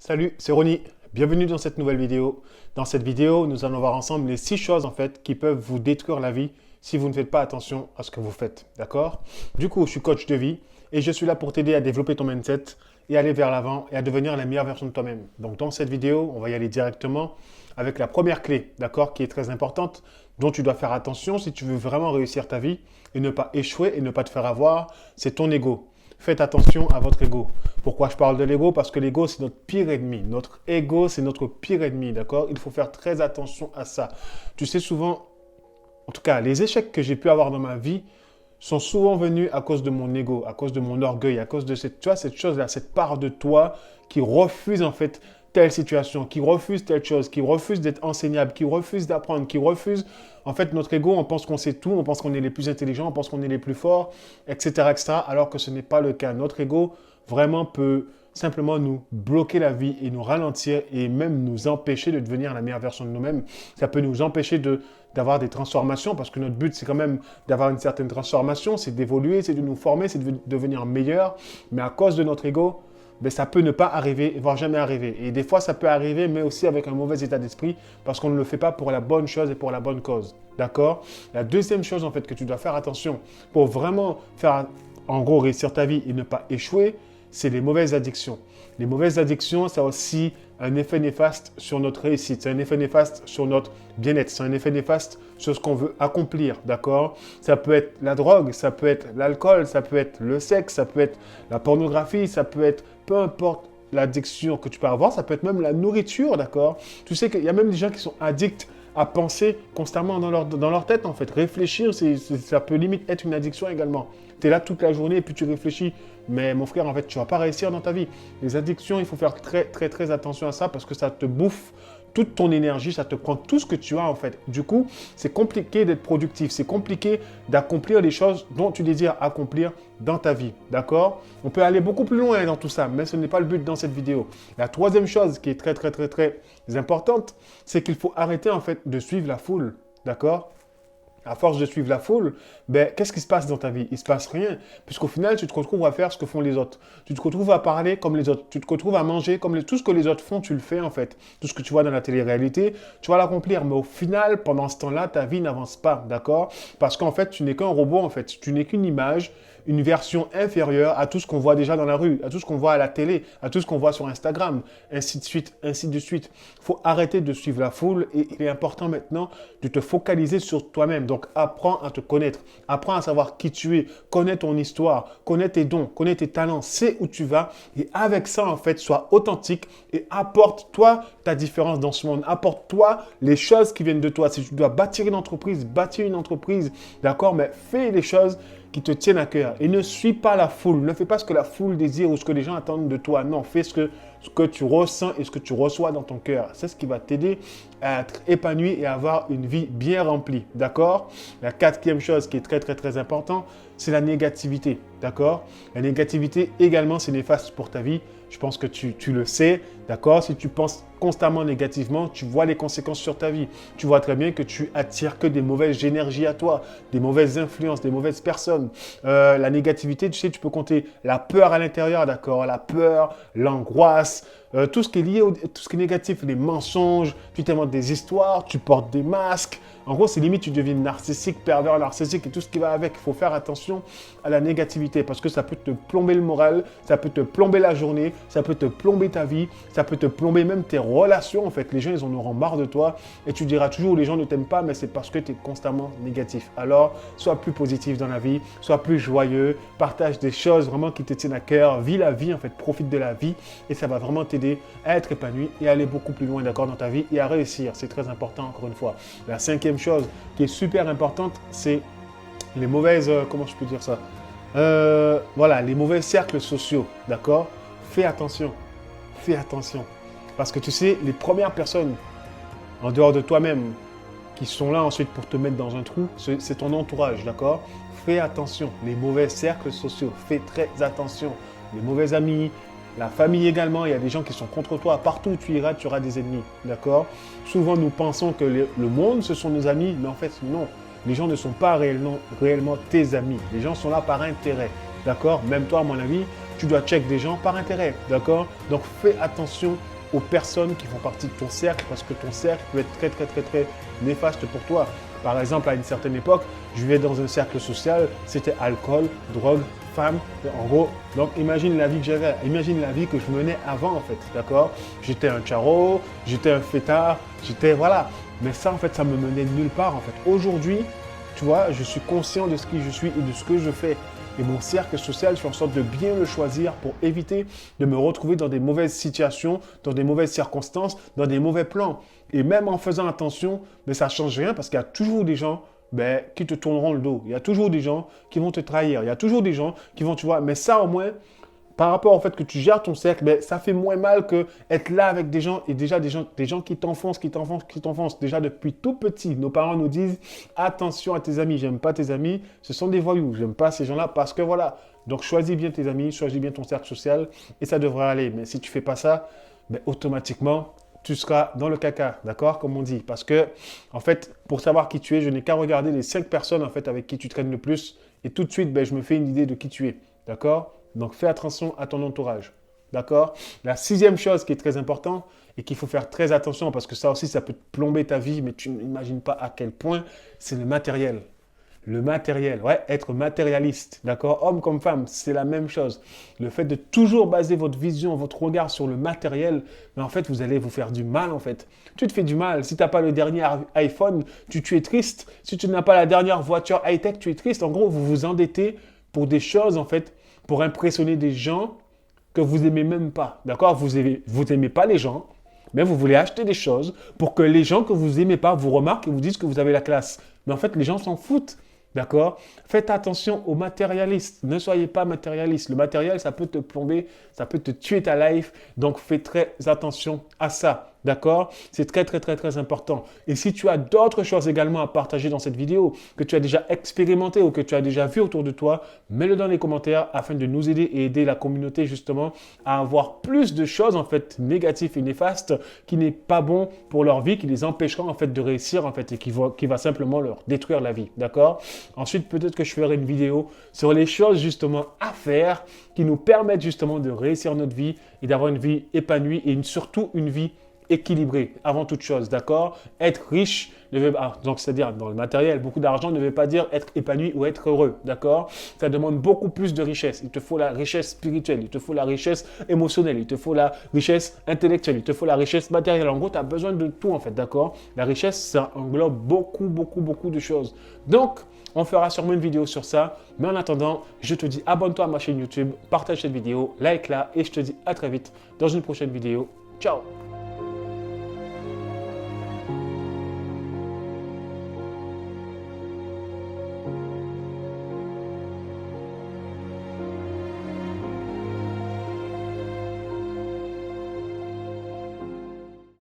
Salut, c'est Ronnie. Bienvenue dans cette nouvelle vidéo. Dans cette vidéo, nous allons voir ensemble les 6 choses en fait qui peuvent vous détruire la vie si vous ne faites pas attention à ce que vous faites. D'accord? Du coup, je suis coach de vie et je suis là pour t'aider à développer ton mindset et aller vers l'avant et à devenir la meilleure version de toi-même. Donc dans cette vidéo, on va y aller directement avec la première clé, d'accord, qui est très importante, dont tu dois faire attention si tu veux vraiment réussir ta vie et ne pas échouer et ne pas te faire avoir, c'est ton ego. Faites attention à votre ego. Pourquoi je parle de l'ego? Parce que l'ego, c'est notre pire ennemi. Notre ego, c'est notre pire ennemi, d'accord? Il faut faire très attention à ça. Tu sais, souvent, en tout cas, les échecs que j'ai pu avoir dans ma vie sont souvent venus à cause de mon ego, à cause de mon orgueil, à cause de cette, tu vois, cette chose-là, cette part de toi qui refuse en fait telle situation, qui refuse telle chose, qui refuse d'être enseignable, qui refuse d'apprendre, qui refuse... En fait, notre ego, on pense qu'on sait tout, on pense qu'on est les plus intelligents, on pense qu'on est les plus forts, etc., etc., alors que ce n'est pas le cas. Notre ego, vraiment, peut simplement nous bloquer la vie et nous ralentir et même nous empêcher de devenir la meilleure version de nous-mêmes. Ça peut nous empêcher d'avoir des transformations parce que notre but, c'est quand même d'avoir une certaine transformation, c'est d'évoluer, c'est de nous former, c'est de devenir meilleur. Mais à cause de notre ego, ben, ça peut ne pas arriver, voire jamais arriver. Et des fois, ça peut arriver, mais aussi avec un mauvais état d'esprit, parce qu'on ne le fait pas pour la bonne chose et pour la bonne cause. D'accord? La deuxième chose, en fait, que tu dois faire attention pour vraiment faire, en gros, réussir ta vie et ne pas échouer, c'est les mauvaises addictions. Les mauvaises addictions, ça a aussi un effet néfaste sur notre réussite, c'est un effet néfaste sur notre bien-être, c'est un effet néfaste sur ce qu'on veut accomplir, d'accord? Ça peut être la drogue, ça peut être l'alcool, ça peut être le sexe, ça peut être la pornographie, ça peut être peu importe l'addiction que tu peux avoir, ça peut être même la nourriture, d'accord? Tu sais qu'il y a même des gens qui sont addicts à penser constamment dans leur tête, en fait. Réfléchir, ça peut limite être une addiction également. Tu es là toute la journée et puis tu réfléchis. Mais mon frère, en fait, tu ne vas pas réussir dans ta vie. Les addictions, il faut faire très, très, très attention à ça parce que ça te bouffe toute ton énergie, ça te prend tout ce que tu as, en fait. Du coup, c'est compliqué d'être productif. C'est compliqué d'accomplir les choses dont tu désires accomplir dans ta vie. D'accord? On peut aller beaucoup plus loin dans tout ça, mais ce n'est pas le but dans cette vidéo. La troisième chose qui est très, très, très, très importante, c'est qu'il faut arrêter, en fait, de suivre la foule. D'accord? À force de suivre la foule, ben, qu'est-ce qui se passe dans ta vie? Il ne se passe rien, puisqu'au final, tu te retrouves à faire ce que font les autres. Tu te retrouves à parler comme les autres. Tu te retrouves à manger comme tout ce que les autres font, tu le fais en fait. Tout ce que tu vois dans la télé-réalité, tu vas l'accomplir. Mais au final, pendant ce temps-là, ta vie n'avance pas, d'accord? Parce qu'en fait, tu n'es qu'un robot, en fait. Tu n'es qu'une image, une version inférieure à tout ce qu'on voit déjà dans la rue, à tout ce qu'on voit à la télé, à tout ce qu'on voit sur Instagram, ainsi de suite, ainsi de suite. Il faut arrêter de suivre la foule et il est important maintenant de te focaliser sur toi-même. Donc, apprends à te connaître, apprends à savoir qui tu es, connais ton histoire, connais tes dons, connais tes talents, sais où tu vas et avec ça, en fait, sois authentique et apporte-toi ta différence dans ce monde, apporte-toi les choses qui viennent de toi. Si tu dois bâtir une entreprise, d'accord, mais fais les choses qui te tiennent à cœur. Et ne suis pas la foule. Ne fais pas ce que la foule désire ou ce que les gens attendent de toi. Non, fais ce que tu ressens et ce que tu reçois dans ton cœur. C'est ce qui va t'aider à être épanoui et à avoir une vie bien remplie. D'accord? La quatrième chose qui est très, très, très importante, c'est la négativité. D'accord? La négativité également, c'est néfaste pour ta vie. Je pense que tu le sais. D'accord? Si tu penses constamment négativement, tu vois les conséquences sur ta vie. Tu vois très bien que tu attires que des mauvaises énergies à toi, des mauvaises influences, des mauvaises personnes. La négativité, tu sais, tu peux compter la peur à l'intérieur, d'accord? La peur, l'angoisse, tout ce qui est lié, tout ce qui est négatif, les mensonges, tu t'inventes des histoires, tu portes des masques. En gros, c'est limite, tu deviens narcissique, pervers narcissique et tout ce qui va avec. Il faut faire attention à la négativité parce que ça peut te plomber le moral, ça peut te plomber la journée, ça peut te plomber ta vie, ça peut te plomber même tes relations. En fait, les gens, ils en auront marre de toi et tu diras toujours les gens ne t'aiment pas, mais c'est parce que tu es constamment négatif. Alors, sois plus positif dans la vie, sois plus joyeux, partage des choses vraiment qui te tiennent à cœur, vis la vie, en fait, profite de la vie et ça va vraiment t'aider à être épanoui et à aller beaucoup plus loin, d'accord, dans ta vie et à réussir. C'est très important, encore une fois. La cinquième chose qui est super importante, c'est les mauvaises, comment je peux dire ça? Voilà, les mauvais cercles sociaux, d'accord? Fais attention, fais attention. Parce que tu sais, les premières personnes en dehors de toi-même qui sont là ensuite pour te mettre dans un trou, c'est ton entourage, d'accord? Fais attention, les mauvais cercles sociaux, fais très attention. Les mauvais amis, la famille également, il y a des gens qui sont contre toi. Partout où tu iras, tu auras des ennemis, d'accord? Souvent, nous pensons que le monde, ce sont nos amis, mais en fait, non. Les gens ne sont pas réellement tes amis. Les gens sont là par intérêt, d'accord? Même toi, à mon avis, tu dois check des gens par intérêt, d'accord? Donc, fais attention aux personnes qui font partie de ton cercle parce que ton cercle peut être très, très, très, très néfaste pour toi. Par exemple, à une certaine époque, je vivais dans un cercle social, c'était alcool, drogue, femmes, en gros. Donc, imagine la vie que j'avais, imagine la vie que je menais avant, en fait, d'accord? J'étais un charo, j'étais un fêtard, voilà. Mais ça, en fait, ça me menait nulle part, en fait. Aujourd'hui, tu vois, je suis conscient de ce qui je suis et de ce que je fais. Et mon cercle social, je fais en sorte de bien le choisir pour éviter de me retrouver dans des mauvaises situations, dans des mauvaises circonstances, dans des mauvais plans. Et même en faisant attention, mais ça ne change rien parce qu'il y a toujours des gens qui te tourneront le dos. Il y a toujours des gens qui vont te trahir. Il y a toujours des gens qui vont, tu vois, mais ça au moins, par rapport au fait que tu gères ton cercle, ça fait moins mal que être là avec des gens et déjà des gens qui t'enfoncent. Déjà depuis tout petit, nos parents nous disent attention à tes amis, j'aime pas tes amis, ce sont des voyous, j'aime pas ces gens-là parce que voilà. Donc choisis bien tes amis, choisis bien ton cercle social et ça devrait aller. Mais si tu fais pas ça, automatiquement, tu seras dans le caca, d'accord, comme on dit. Parce que, en fait, pour savoir qui tu es, je n'ai qu'à regarder les 5 personnes en fait, avec qui tu traînes le plus et tout de suite, je me fais une idée de qui tu es, d'accord? Donc, fais attention à ton entourage. D'accord? La 6e chose qui est très importante et qu'il faut faire très attention parce que ça aussi, ça peut te plomber ta vie, mais tu n'imagines pas à quel point, c'est le matériel. Le matériel, ouais, être matérialiste, d'accord? Homme comme femme, c'est la même chose. Le fait de toujours baser votre vision, votre regard sur le matériel, mais en fait, vous allez vous faire du mal, en fait. Tu te fais du mal. Si tu n'as pas le dernier iPhone, tu es triste. Si tu n'as pas la dernière voiture high-tech, tu es triste. En gros, vous vous endettez pour des choses, en fait, pour impressionner des gens que vous n'aimez même pas, d'accord? Vous aimez pas les gens, mais vous voulez acheter des choses pour que les gens que vous n'aimez pas vous remarquent et vous disent que vous avez la classe. Mais en fait, les gens s'en foutent. D'accord? Faites attention aux matérialistes. Ne soyez pas matérialiste. Le matériel, ça peut te plomber, ça peut te tuer ta life. Donc, fais très attention à ça. D'accord? C'est très, très, très, très important. Et si tu as d'autres choses également à partager dans cette vidéo, que tu as déjà expérimenté ou que tu as déjà vu autour de toi, mets-le dans les commentaires afin de nous aider et aider la communauté justement à avoir plus de choses en fait négatives et néfastes qui n'est pas bon pour leur vie, qui les empêchera en fait de réussir en fait et qui va simplement leur détruire la vie. D'accord? Ensuite, peut-être que je ferai une vidéo sur les choses justement à faire qui nous permettent justement de réussir notre vie et d'avoir une vie épanouie et surtout une vie équilibré avant toute chose, d'accord? Être riche, donc c'est-à-dire dans le matériel, beaucoup d'argent ne veut pas dire être épanoui ou être heureux, d'accord? Ça demande beaucoup plus de richesse. Il te faut la richesse spirituelle, il te faut la richesse émotionnelle, il te faut la richesse intellectuelle, il te faut la richesse matérielle. En gros, tu as besoin de tout en fait, d'accord? La richesse, ça englobe beaucoup, beaucoup, beaucoup de choses. Donc, on fera sûrement une vidéo sur ça. Mais en attendant, je te dis abonne-toi à ma chaîne YouTube, partage cette vidéo, like-la et je te dis à très vite dans une prochaine vidéo. Ciao!